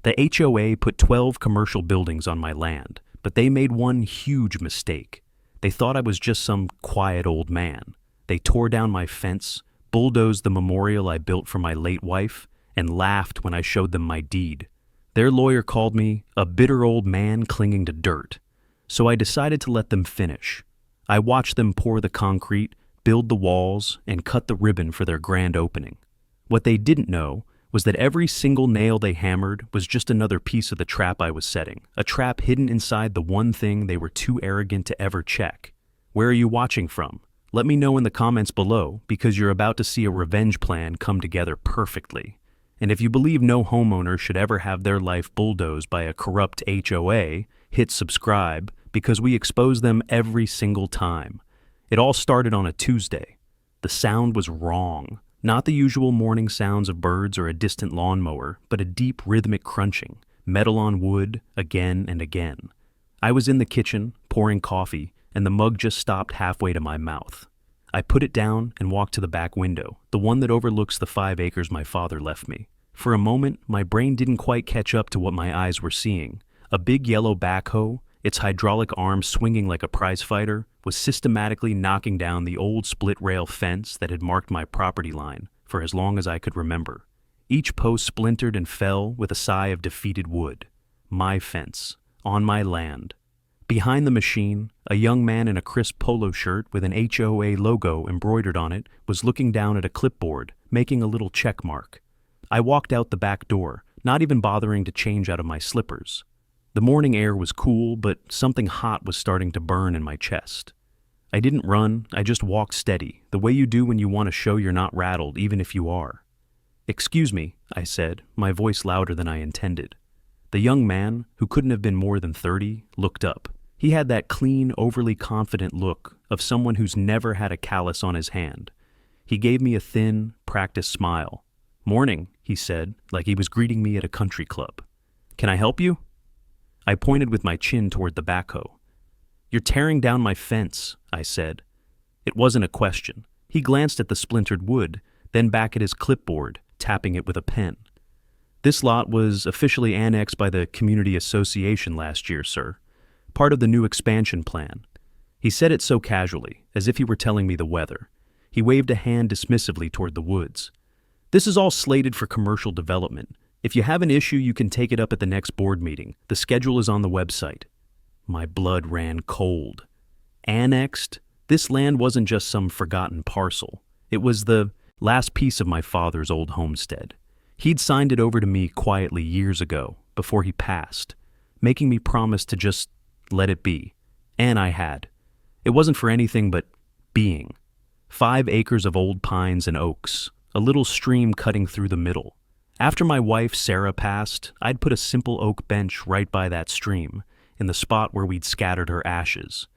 The HOA put 12 commercial buildings on my land, but they made one huge mistake. They thought I was just some quiet old man. They tore down my fence, bulldozed the memorial I built for my late wife, and laughed when I showed them my deed. Their lawyer called me a bitter old man clinging to dirt. So I decided to let them finish. I watched them pour the concrete, build the walls, and cut the ribbon for their grand opening. What they didn't know was that every single nail they hammered was just another piece of the trap I was setting, a trap hidden inside the one thing they were too arrogant to ever check. Where are you watching from? Let me know in the comments below, because you're about to see a revenge plan come together perfectly. And if you believe no homeowner should ever have their life bulldozed by a corrupt HOA, hit subscribe, because we expose them every single time. It all started on a Tuesday. The sound was wrong. Not the usual morning sounds of birds or a distant lawnmower, but a deep rhythmic crunching, metal on wood, again and again. I was in the kitchen, pouring coffee, and the mug just stopped halfway to my mouth. I put it down and walked to the back window, the one that overlooks the 5 acres my father left me. For a moment, my brain didn't quite catch up to what my eyes were seeing. A big yellow backhoe, its hydraulic arm swinging like a prizefighter, was systematically knocking down the old split-rail fence that had marked my property line for as long as I could remember. Each post splintered and fell with a sigh of defeated wood. My fence, on my land. Behind the machine, a young man in a crisp polo shirt with an HOA logo embroidered on it was looking down at a clipboard, making a little check mark. I walked out the back door, not even bothering to change out of my slippers. The morning air was cool, but something hot was starting to burn in my chest. I didn't run, I just walked steady, the way you do when you want to show you're not rattled, even if you are. "Excuse me," I said, my voice louder than I intended. The young man, who couldn't have been more than 30, looked up. He had that clean, overly confident look of someone who's never had a callus on his hand. He gave me a thin, practiced smile. "Morning," he said, like he was greeting me at a country club. "Can I help you?" I pointed with my chin toward the backhoe. "You're tearing down my fence," I said. It wasn't a question. He glanced at the splintered wood, then back at his clipboard, tapping it with a pen. "This lot was officially annexed by the Community Association last year, sir. Part of the new expansion plan." He said it so casually, as if he were telling me the weather. He waved a hand dismissively toward the woods. "This is all slated for commercial development. If you have an issue, you can take it up at the next board meeting. The schedule is on the website." My blood ran cold. Annexed? This land wasn't just some forgotten parcel. It was the last piece of my father's old homestead. He'd signed it over to me quietly years ago, before he passed, making me promise to just let it be. And I had. It wasn't for anything but being. 5 acres of old pines and oaks, a little stream cutting through the middle. After my wife, Sarah, passed, I'd put a simple oak bench right by that stream, in the spot where we'd scattered her ashes.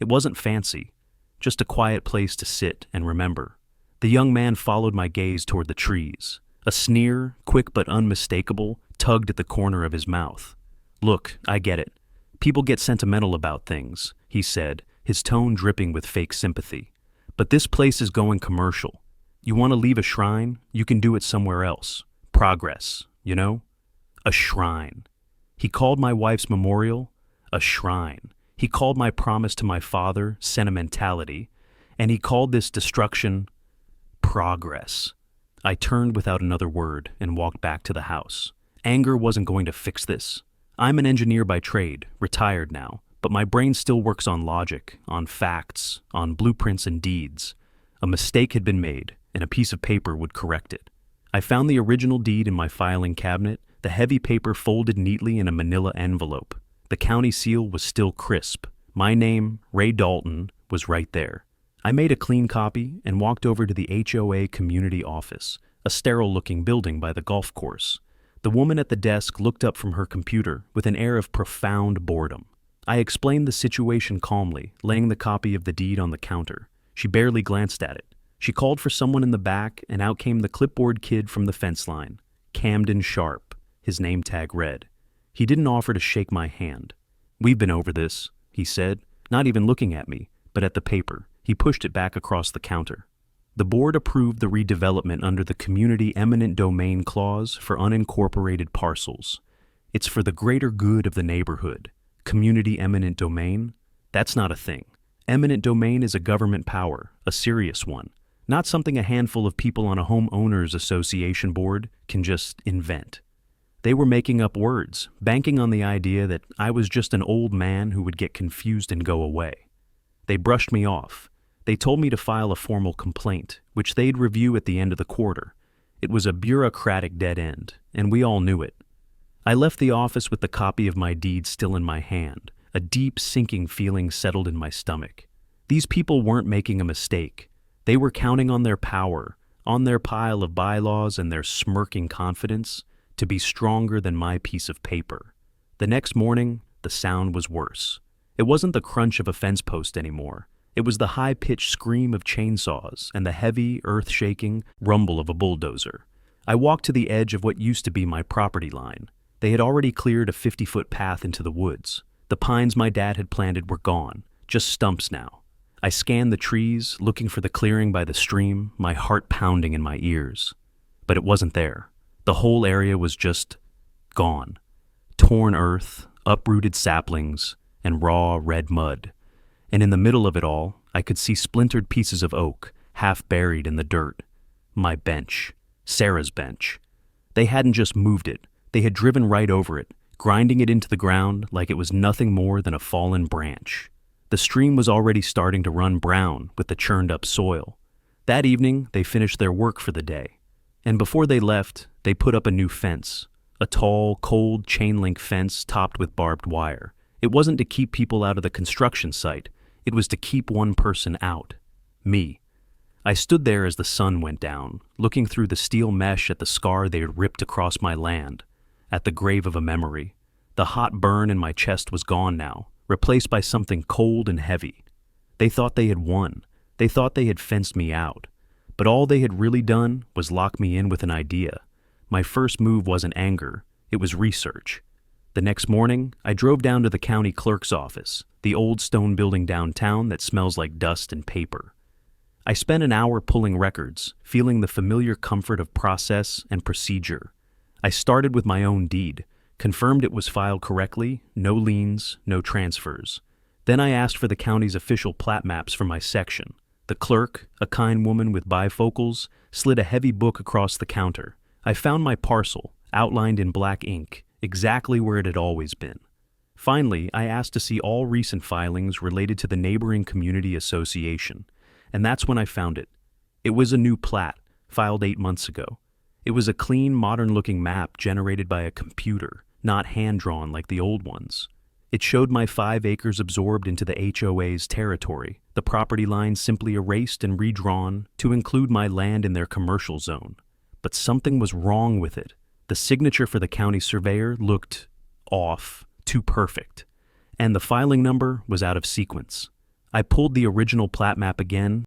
It wasn't fancy, just a quiet place to sit and remember. The young man followed my gaze toward the trees. A sneer, quick but unmistakable, tugged at the corner of his mouth. "Look, I get it. People get sentimental about things," he said, his tone dripping with fake sympathy. "But this place is going commercial. You want to leave a shrine? You can do it somewhere else. Progress, you know? A shrine." He called my wife's memorial a shrine. He called my promise to my father sentimentality, and he called this destruction progress. I turned without another word and walked back to the house. Anger wasn't going to fix this. I'm an engineer by trade, retired now, but my brain still works on logic, on facts, on blueprints and deeds. A mistake had been made, and a piece of paper would correct it. I found the original deed in my filing cabinet, the heavy paper folded neatly in a manila envelope. The county seal was still crisp. My name, Ray Dalton, was right there. I made a clean copy and walked over to the HOA community office, a sterile-looking building by the golf course. The woman at the desk looked up from her computer with an air of profound boredom. I explained the situation calmly, laying the copy of the deed on the counter. She barely glanced at it. She called for someone in the back, and out came the clipboard kid from the fence line. Camden Sharp, his name tag read. He didn't offer to shake my hand. "We've been over this," he said, not even looking at me, but at the paper. He pushed it back across the counter. The board approved the redevelopment under the Community Eminent Domain Clause for unincorporated parcels. It's for the greater good of the neighborhood. Community eminent domain? That's not a thing. Eminent domain is a government power, a serious one, not something a handful of people on a homeowners association board can just invent. They were making up words, banking on the idea that I was just an old man who would get confused and go away. They brushed me off. They told me to file a formal complaint, which they'd review at the end of the quarter. It was a bureaucratic dead end, and we all knew it. I left the office with the copy of my deed still in my hand. A deep, sinking feeling settled in my stomach. These people weren't making a mistake. They were counting on their power, on their pile of bylaws and their smirking confidence to be stronger than my piece of paper. The next morning, the sound was worse. It wasn't the crunch of a fence post anymore. It was the high-pitched scream of chainsaws and the heavy, earth-shaking rumble of a bulldozer. I walked to the edge of what used to be my property line. They had already cleared a 50-foot path into the woods. The pines my dad had planted were gone, just stumps now. I scanned the trees, looking for the clearing by the stream, my heart pounding in my ears. But it wasn't there. The whole area was just gone. Torn earth, uprooted saplings, and raw red mud. And in the middle of it all, I could see splintered pieces of oak, half buried in the dirt. My bench. Sarah's bench. They hadn't just moved it. They had driven right over it, grinding it into the ground like it was nothing more than a fallen branch. The stream was already starting to run brown with the churned-up soil. That evening, they finished their work for the day. And before they left, they put up a new fence. A tall, cold chain-link fence topped with barbed wire. It wasn't to keep people out of the construction site. It was to keep one person out. Me. I stood there as the sun went down, looking through the steel mesh at the scar they had ripped across my land, at the grave of a memory. The hot burn in my chest was gone now, replaced by something cold and heavy. They thought they had won. They thought they had fenced me out. But all they had really done was lock me in with an idea. My first move wasn't anger, it was research. The next morning, I drove down to the county clerk's office, the old stone building downtown that smells like dust and paper. I spent an hour pulling records, feeling the familiar comfort of process and procedure. I started with my own deed, confirmed it was filed correctly, no liens, no transfers. Then I asked for the county's official plat maps for my section. The clerk, a kind woman with bifocals, slid a heavy book across the counter. I found my parcel, outlined in black ink, exactly where it had always been. Finally, I asked to see all recent filings related to the neighboring community association, and that's when I found it. It was a new plat, filed 8 months ago. It was a clean, modern-looking map generated by a computer, not hand-drawn like the old ones. It showed my 5 acres absorbed into the HOA's territory, the property lines simply erased and redrawn to include my land in their commercial zone. But something was wrong with it. The signature for the county surveyor looked off, too perfect, and the filing number was out of sequence. I pulled the original plat map again,